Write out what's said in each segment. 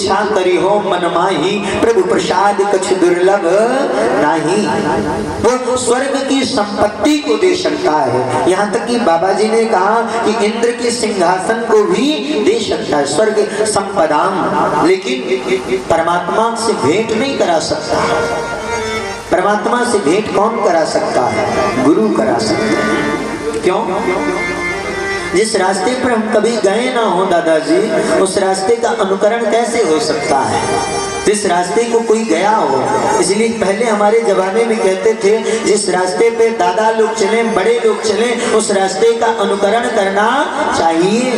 इच्छा करी हो मन माही, प्रभु प्रसाद कछ दुर्लभ नहीं। वो स्वर्ग की संपत्ति को दे सकता है, यहाँ तक कि बाबा जी ने कहा कि इंद्र के सिंहासन को भी दे सकता है, स्वर्ग संपदाम, लेकिन परमात्मा से भेंट नहीं करा सकता। परमात्मा से भेंट कौन करा सकता है? गुरु करा सकता है। क्यों? जिस रास्ते पर हम कभी गए ना हो दादाजी, उस रास्ते का अनुकरण कैसे हो सकता है? जिस रास्ते को कोई गया हो, इसलिए पहले हमारे जमाने में कहते थे जिस रास्ते पे दादा लोग चले, बड़े लोग चले, उस रास्ते का अनुकरण करना चाहिए,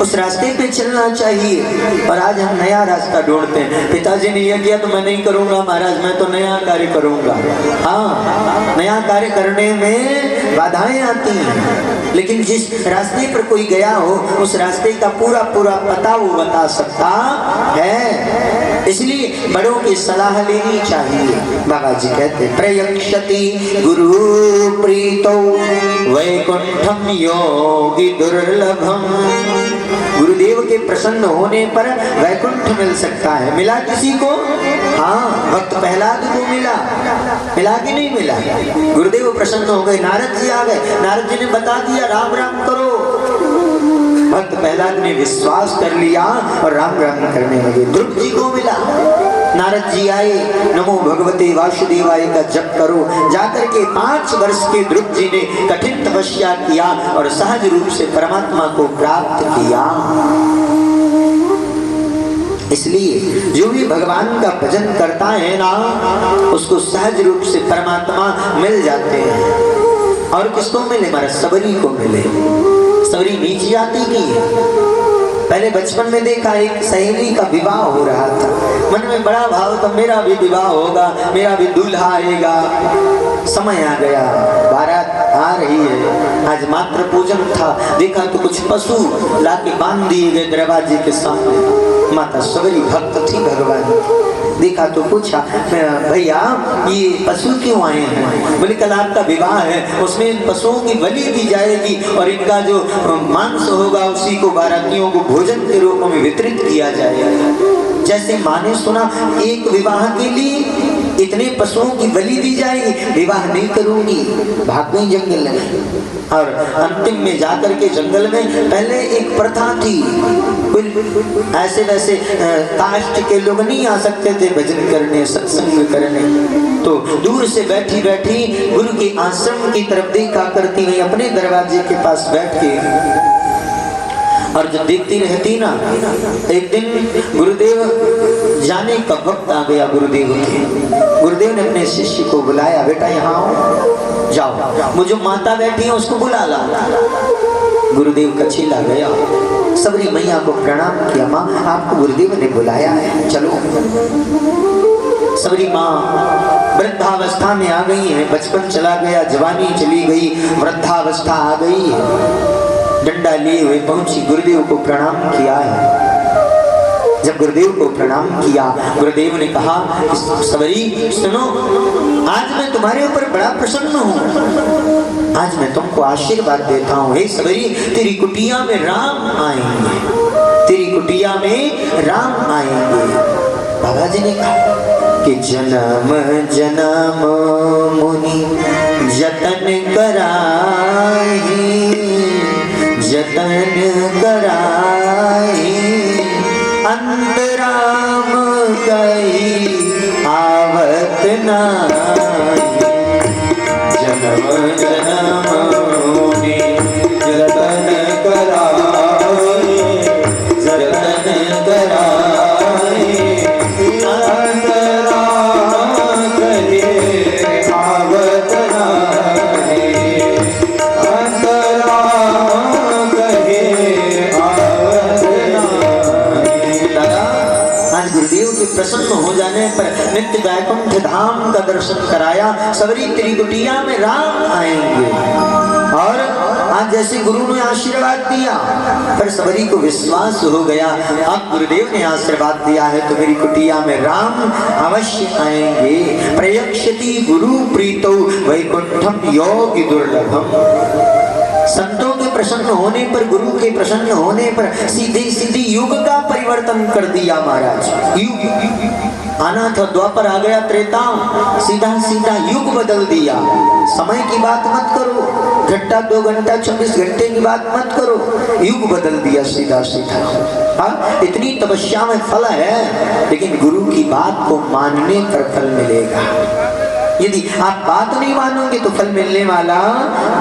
उस रास्ते पे चलना चाहिए। और आज हम नया रास्ता ढूंढते हैं। पिताजी ने यह किया तो मैं नहीं करूंगा महाराज, मैं तो नया कार्य करूंगा। हाँ, नया कार्य करने में बाधाएं आती हैं, लेकिन जिस रास्ते पर कोई गया हो उस रास्ते का पूरा पूरा पता वो बता सकता है। इसलिए बड़ों की सलाह लेनी चाहिए। बाबा जी कहते प्रयक्षति गुरु प्रीतो वैकुंठम योगी दुर्लभम। गुरुदेव के प्रसन्न होने पर वैकुंठ मिल सकता है। मिला किसी को? हाँ, भक्त प्रहलाद को मिला। मिला कि नहीं मिला? गुरुदेव प्रसन्न हो गए, नारद जी आ गए, नारद जी ने बता दिया राम राम करो। भक्त प्रहलाद ने विश्वास कर लिया और राम राम करने लगे। ध्रुव जी को मिला, नारद जी आए, नमो भगवते वासुदेवाय का जप करो। जाकर के 5 वर्ष के ध्रुव जी ने कठिन तपस्या किया और सहज रूप से परमात्मा को प्राप्त किया। इसलिए जो भी भगवान का भजन करता है ना, उसको सहज रूप से परमात्मा मिल जाते हैं। और किसको मिले? हमारा सबरी को मिले। सबरी नीची जाति की है। पहले बचपन में देखा एक सहेली का विवाह हो रहा था, मन में बड़ा भाव था मेरा भी विवाह होगा, मेरा भी दूल्हा आएगा। समय आ गया, बारात आ रही है। आज मात्र पूजन था, देखा तो कुछ पशु लाके बांध दिए गए दरवाजे के सामने। माता सबरी भक्त थी भगवान, देखा तो पूछा भैया ये पशु क्यों आए हैं? बोले कल आपका विवाह है, उसमें इन पशुओं की बलि दी जाएगी और इनका जो मांस होगा उसी को बारातियों को भोजन के रूप में वितरित किया जाएगा। जैसे माँ ने सुना एक विवाह के लिए इतने पशुओं की बलि दी जाएगी, विवाह नहीं करूंगी, भाग गई जंगल में। और अंतिम में जाकर के जंगल में पहले एक प्रथा थी, ऐसे वैसे कास्ट के लोग नहीं आ सकते थे भजन करने, सत्संग करने। तो दूर से बैठी बैठी गुरु के आश्रम की तरफ देखा करती हुई अपने दरवाजे के पास बैठ के और जब देखती रहती ना, एक दिन गुरुदेव जाने का वक्त आ गया। गुरुदेव ने अपने शिष्य को बुलाया, बेटा यहाँ आओ, जाओ वो जो माता बैठी है उसको बुला ला। गुरुदेव कछीला गया, सबरी मैया को प्रणाम किया, माँ आपको गुरुदेव ने बुलाया है, चलो। सबरी माँ वृद्धावस्था में आ गई है, बचपन चला गया, जवानी चली गई, वृद्धावस्था आ गई है। डंडा लिए हुए पहुंची, गुरुदेव को प्रणाम किया है। जब गुरुदेव को प्रणाम किया, गुरुदेव ने कहा सबरी सुनो, आज मैं तुम्हारे ऊपर बड़ा प्रसन्न हूँ, आज मैं तुमको आशीर्वाद देता हूँ। हे सबरी, तेरी कुटिया में राम आएंगे, तेरी कुटिया में राम आएंगे। बाबा जी ने कहा कि जन्म जन्म मुनि जतन कराई, जतन कराई, अंतराम गई आवत नाई। जन्म जन्म मुनि जतन कराई, जतन कराई, अंतराम गई आवत नाई, अंतराम गई आवत नाई। दादा, आज गुरुदेव के प्रसन्न हो जाने पर नित्य वैकुंठ धाम का दर्शन कराया। सबरी तेरी कुटिया में राम आएंगे। और आज जैसे गुरु ने आशीर्वाद दिया, पर सबरी को विश्वास हो गया, अब गुरुदेव ने आशीर्वाद दिया है तो मेरी कुटिया में राम अवश्य आएंगे। प्रयक्षति गुरु प्रीतो वैकुंठम योगी दुर्लभम। संतों के प्रसन्न होने पर, गुरु के प्रसन्न होने पर सीधे सीधे युग का परिवर्तन कर दिया महाराज। युग आना था, द्वापर आ गया, त्रेता, सीधा सीधा युग बदल दिया। समय की बात मत करो, घंटा 2 घंटा 24 घंटे की बात मत करो, युग बदल दिया सीधा सीधा। हाँ, इतनी तपस्या में फल है, लेकिन गुरु की बात को मानने पर फल मिलेगा। यदि आप बात नहीं मानोगे तो फल मिलने वाला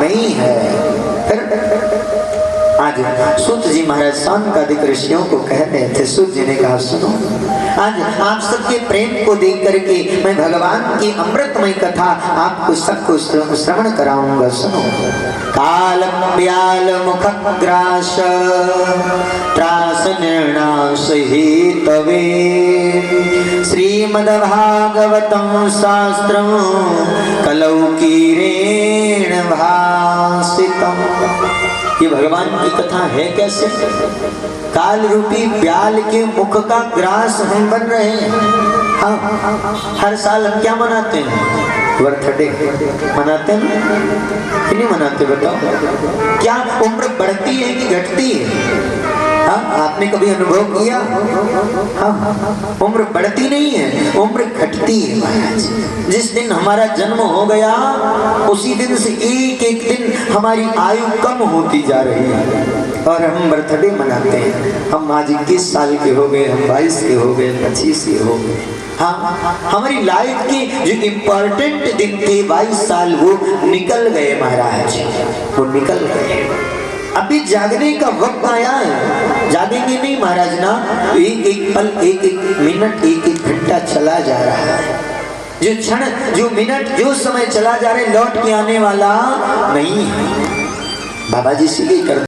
नहीं है। फिर आज सूत जी महाराज शांतादिक ऋषियों को कह रहे थे। सूत जी ने कहा, सुनो, आज आप सबके प्रेम को देख करके मैं भगवान की अमृतमय कथा आपको सबको श्रवण कराऊंगा। सुनो। काल ब्याल मुख ग्रास त्रास निर्णास हेतवे श्रीमद्भागवतं शास्त्रं कलौ कीरेण भासितम्। ये भगवान की कथा है कैसे? काल रूपी ब्याल के मुख का ग्रास हम बन रहे हैं। हाँ, हर साल हम क्या मनाते हैं? बर्थडे मनाते हैं कि नहीं मनाते? बताओ, क्या उम्र बढ़ती है कि घटती है? हाँ, आपने कभी अनुभव किया? हाँ, उम्र बढ़ती नहीं है, उम्र घटती है महाराज। जिस दिन हमारा जन्म हो गया उसी दिन से एक एक दिन हमारी आयु कम होती जा रही है और हम बर्थडे मनाते हैं। हम आज 21 साल के हो गए, हम 22 के हो गए, 25 के हो गए। हाँ, हमारी लाइफ के जो इम्पोर्टेंट दिन थे 22 साल, वो निकल गए महाराज, वो निकल गए। अभी जागने का वक्त आया है, जागेंगे नहीं महाराज ना। एक एक पल, एक एक मिनट, एक एक घंटा चला जा रहा है। जो क्षण, जो मिनट, जो समय चला जा रहा है, लौट के आने वाला नहीं है। बाबा जी से कर